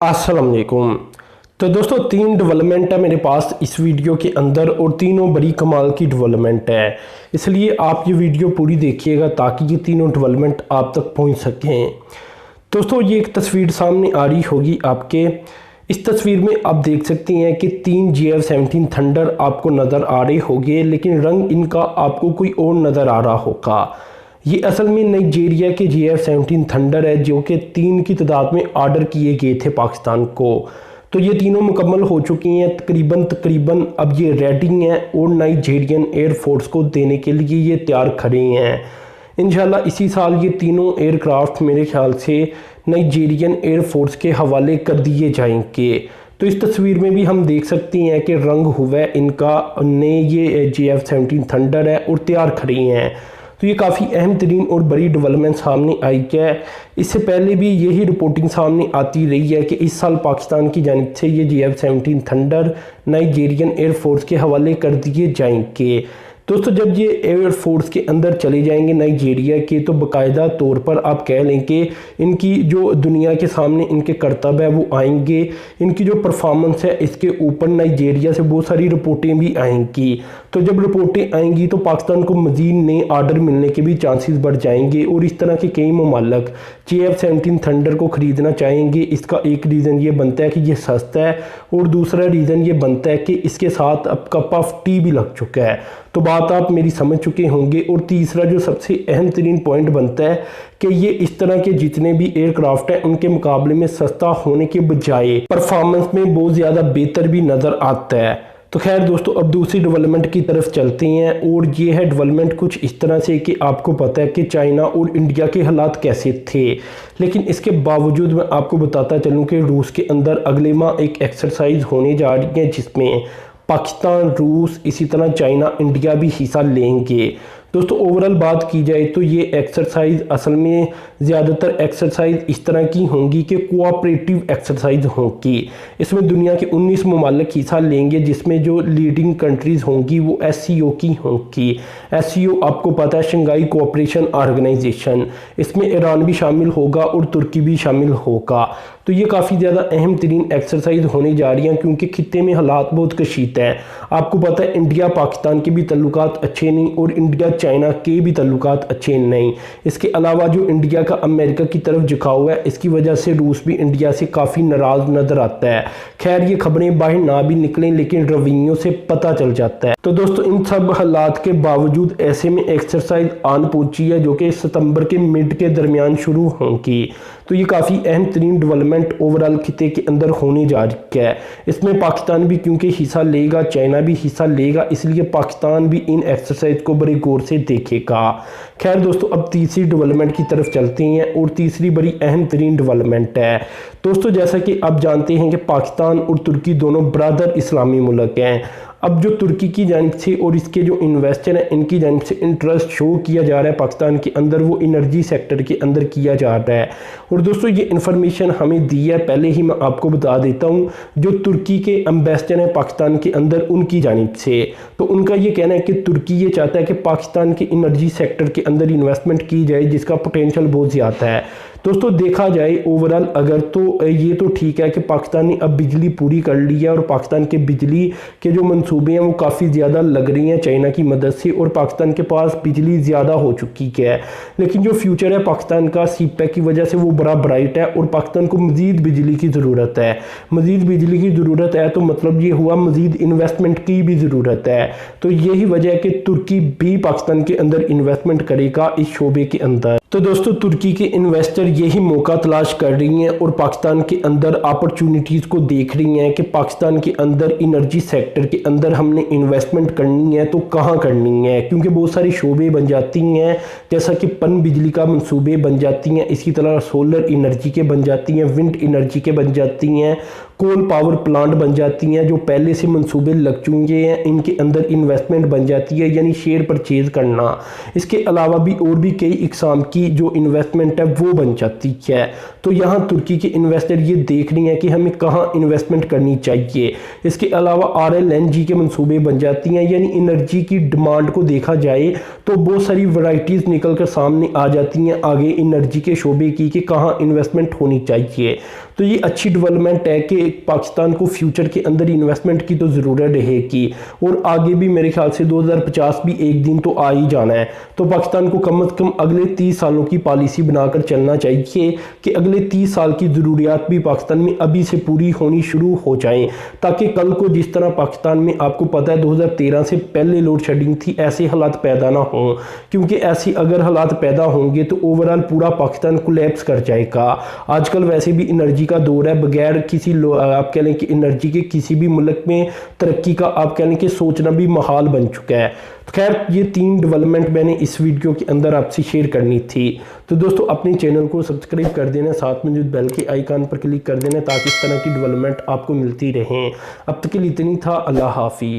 अस्सलाम वालेकुम। तो दोस्तों तीन डेवलपमेंट है मेरे पास इस वीडियो के अंदर और तीनों बड़ी कमाल की डेवलपमेंट है, इसलिए आप ये वीडियो पूरी देखिएगा ताकि ये तीनों डेवलपमेंट आप तक पहुंच सकें। दोस्तों ये एक तस्वीर सामने आ रही होगी आपके। इस तस्वीर में आप देख सकते हैं कि तीन GF-17 थंडर आपको नज़र आ रहे होंगे, लेकिन रंग इनका आपको कोई और नज़र आ रहा होगा। ये असल में नाइजीरिया के GF-17 थंडर है जो कि 3 की तादाद में ऑर्डर किए गए थे पाकिस्तान को। तो ये तीनों मुकम्मल हो चुकी हैं तकरीबन अब ये रेडी हैं और नाइजीरियन एयरफोर्स को देने के लिए ये तैयार खड़े हैं। इंशाल्लाह इसी साल ये तीनों एयरक्राफ्ट मेरे ख्याल से नाइजीरियन एयरफोर्स के हवाले कर दिए जाएंगे। तो इस तस्वीर में भी हम देख सकते हैं कि रंग हुआ है इनका, ने ये GF-17 थंडर है और तैयार खड़ी हैं। तो ये काफ़ी अहम तरीन और बड़ी डेवलपमेंट सामने आई है। इससे पहले भी यही रिपोर्टिंग सामने आती रही है कि इस साल पाकिस्तान की जानिब से ये GF-17 थंडर नाइजीरियन एयरफोर्स के हवाले कर दिए जाएंगे। दोस्तों जब ये एयरफोर्स के अंदर चले जाएंगे नाइजीरिया के, तो बाकायदा तौर पर आप कह लें कि इनकी जो दुनिया के सामने इनके कर्तव्य है वो आएंगे। इनकी जो परफॉर्मेंस है इसके ऊपर नाइजीरिया से बहुत सारी रिपोर्टें भी आएंगी। तो जब रिपोर्टें आएंगी तो पाकिस्तान को मज़ीद नए आर्डर मिलने के भी चांसेस बढ़ जाएंगे और इस तरह के कई ममालक GF-17 थंडर को ख़रीदना चाहेंगे। इसका एक रीज़न ये बनता है कि ये सस्ता है और दूसरा रीज़न ये बनता है कि इसके साथ अब कप ऑफ टी भी लग चुका है। तो बात आप मेरी समझ चुके होंगे। और तीसरा जो सबसे अहम तरीन पॉइंट बनता है कि ये इस तरह के जितने भी एयरक्राफ्ट हैं उनके मुकाबले में सस्ता होने के बजाय परफॉर्मेंस में बहुत ज़्यादा बेहतर भी नज़र आता है। तो खैर दोस्तों अब दूसरी डेवलपमेंट की तरफ चलते हैं और ये है डेवलपमेंट कुछ इस तरह से कि आपको पता है कि चाइना और इंडिया के हालात कैसे थे, लेकिन इसके बावजूद मैं आपको बताता चलूँ कि रूस के अंदर अगले माह एक एक्सरसाइज होने जा रही है जिसमें पाकिस्तान, रूस, इसी तरह चाइना, इंडिया भी हिस्सा लेंगे। दोस्तों ओवरऑल बात की जाए तो ये एक्सरसाइज असल में ज़्यादातर एक्सरसाइज इस तरह की होंगी कि कोऑपरेटिव एक्सरसाइज होंगी। इसमें दुनिया के 19 ममालिक हिस्सा लेंगे जिसमें जो लीडिंग कंट्रीज़ होंगी वो SCO की होंगी। SCO आपको पता है शंघाई कोऑपरेशन ऑर्गेनाइजेशन, इसमें ईरान भी शामिल होगा और तुर्की भी शामिल होगा। तो ये काफ़ी ज़्यादा अहम तरीन एक्सरसाइज होने जा रही हैं क्योंकि खित्ते में हालात बहुत कशीद हैं। आपको पता है इंडिया पाकिस्तान के भी तल्लुकात अच्छे नहीं और इंडिया चाइना के भी तल्लुकात अच्छे नहीं। इसके अलावा जो इंडिया का अमेरिका की तरफ झुकाव है इसकी वजह से रूस भी इंडिया से काफ़ी नाराज़ नज़र आता है। खैर ये खबरें बाहर ना भी निकलें लेकिन रवैयों से पता चल जाता है। तो दोस्तों इन सब हालात के बावजूद ऐसे में एक्सरसाइज आन पहुंची है जो कि सितंबर के मिड के दरमियान शुरू होंगी। तो ये काफ़ी अहम तरीन डेवलपमेंट ओवरऑल खिते के अंदर होने जा रही है। इसमें पाकिस्तान भी क्योंकि हिस्सा लेगा, चाइना भी हिस्सा लेगा, इसलिए पाकिस्तान भी इन एक्सरसाइज को बड़े गौर से देखेगा। खैर दोस्तों अब तीसरी डेवलपमेंट की तरफ चलते हैं और तीसरी बड़ी अहम तरीन डेवलपमेंट है। दोस्तों जैसा कि आप जानते हैं कि पाकिस्तान और तुर्की दोनों ब्रदर इस्लामी मुल्क हैं। अब जो तुर्की की जानिब से और इसके जो इन्वेस्टर हैं इनकी जानिब से इंटरेस्ट शो किया जा रहा है पाकिस्तान के अंदर, वो एनर्जी सेक्टर के अंदर किया जा रहा है। और दोस्तों ये इन्फॉर्मेशन हमें दी है, पहले ही मैं आपको बता देता हूँ। जो तुर्की के एम्बेसडर हैं पाकिस्तान के अंदर उनकी जानिब से, तो उनका ये कहना है कि तुर्की ये चाहता है कि पाकिस्तान के एनर्जी सेक्टर के अंदर इन्वेस्टमेंट की जाए जिसका पोटेंशियल बहुत ज़्यादा है। दोस्तों देखा जाए ओवरऑल अगर तो ये तो ठीक है कि पाकिस्तान ने अब बिजली पूरी कर ली है और पाकिस्तान के बिजली के जो मंसूबे हैं वो काफ़ी ज़्यादा लग रही हैं चाइना की मदद से और पाकिस्तान के पास बिजली ज़्यादा हो चुकी है। लेकिन जो फ्यूचर है पाकिस्तान का सीपैक की वजह से वो बड़ा ब्राइट है और पाकिस्तान को मज़ीद बिजली की ज़रूरत है। मज़ीद बिजली की ज़रूरत है तो मतलब ये हुआ मज़ीद इन्वेस्टमेंट की भी ज़रूरत है। तो यही वजह है कि तुर्की भी पाकिस्तान के अंदर इन्वेस्टमेंट करेगा इस शोबे के अंदर। तो दोस्तों तुर्की के इन्वेस्टर यही मौका तलाश कर रही हैं और पाकिस्तान के अंदर अपॉर्चुनिटीज़ को देख रही हैं कि पाकिस्तान के अंदर एनर्जी सेक्टर के अंदर हमने इन्वेस्टमेंट करनी है तो कहाँ करनी है, क्योंकि बहुत सारी शोबे बन जाती हैं जैसा कि पन बिजली का मंसूबे बन जाती हैं, इसी तरह सोलर एनर्जी के बन जाती हैं, विंड एनर्जी के बन जाती हैं, कोल पावर प्लांट बन जाती हैं जो पहले से मंसूबे लग चुके हैं, इनके अंदर इन्वेस्टमेंट बन जाती है यानी शेयर परचेज करना। इसके अलावा भी और भी कई इकसाम की जो इन्वेस्टमेंट है वो बन जाती है। तो यहाँ तुर्की के इन्वेस्टर ये देख रही हैं कि हमें कहाँ इन्वेस्टमेंट करनी चाहिए। इसके अलावा RLNG के मंसूबे बन जाती हैं, यानी एनर्जी की डिमांड को देखा जाए तो बहुत सारी वैरायटीज़ निकल कर सामने आ जाती हैं आगे एनर्जी के शोबे की कि कहाँ इन्वेस्टमेंट होनी चाहिए। तो ये अच्छी डेवलपमेंट है कि पाकिस्तान को फ्यूचर के अंदर इन्वेस्टमेंट की तो ज़रूरत रहेगी और आगे भी मेरे ख्याल से 2050 भी एक दिन तो आ ही जाना है। तो पाकिस्तान को कम से कम अगले 30 सालों की पॉलिसी बनाकर चलना चाहिए कि अगले 30 साल की ज़रूरियात भी पाकिस्तान में अभी से पूरी होनी शुरू हो जाएं, ताकि कल को जिस तरह पाकिस्तान में आपको पता है 2013 से पहले लोड शेडिंग थी, ऐसे हालात पैदा ना हों, क्योंकि ऐसी अगर हालात पैदा होंगे तो ओवरऑल पूरा पाकिस्तान कोलैप्स कर जाएगा। आजकल वैसे भी एनर्जी का दौर है, बगैर किसी आप कह लें कि एनर्जी के किसी भी मुल्क में तरक्की का आप कह लें कि सोचना भी महाल बन चुका है। तो खैर ये 3 डेवलपमेंट मैंने इस वीडियो के अंदर आपसे शेयर करनी थी। तो दोस्तों अपने चैनल को सब्सक्राइब कर देना, साथ में जो बेल के आइकन पर क्लिक कर देना ताकि इस तरह की डेवलपमेंट आपको मिलती रहें। अब तक के लिए इतनी था। अल्लाह हाफिज़।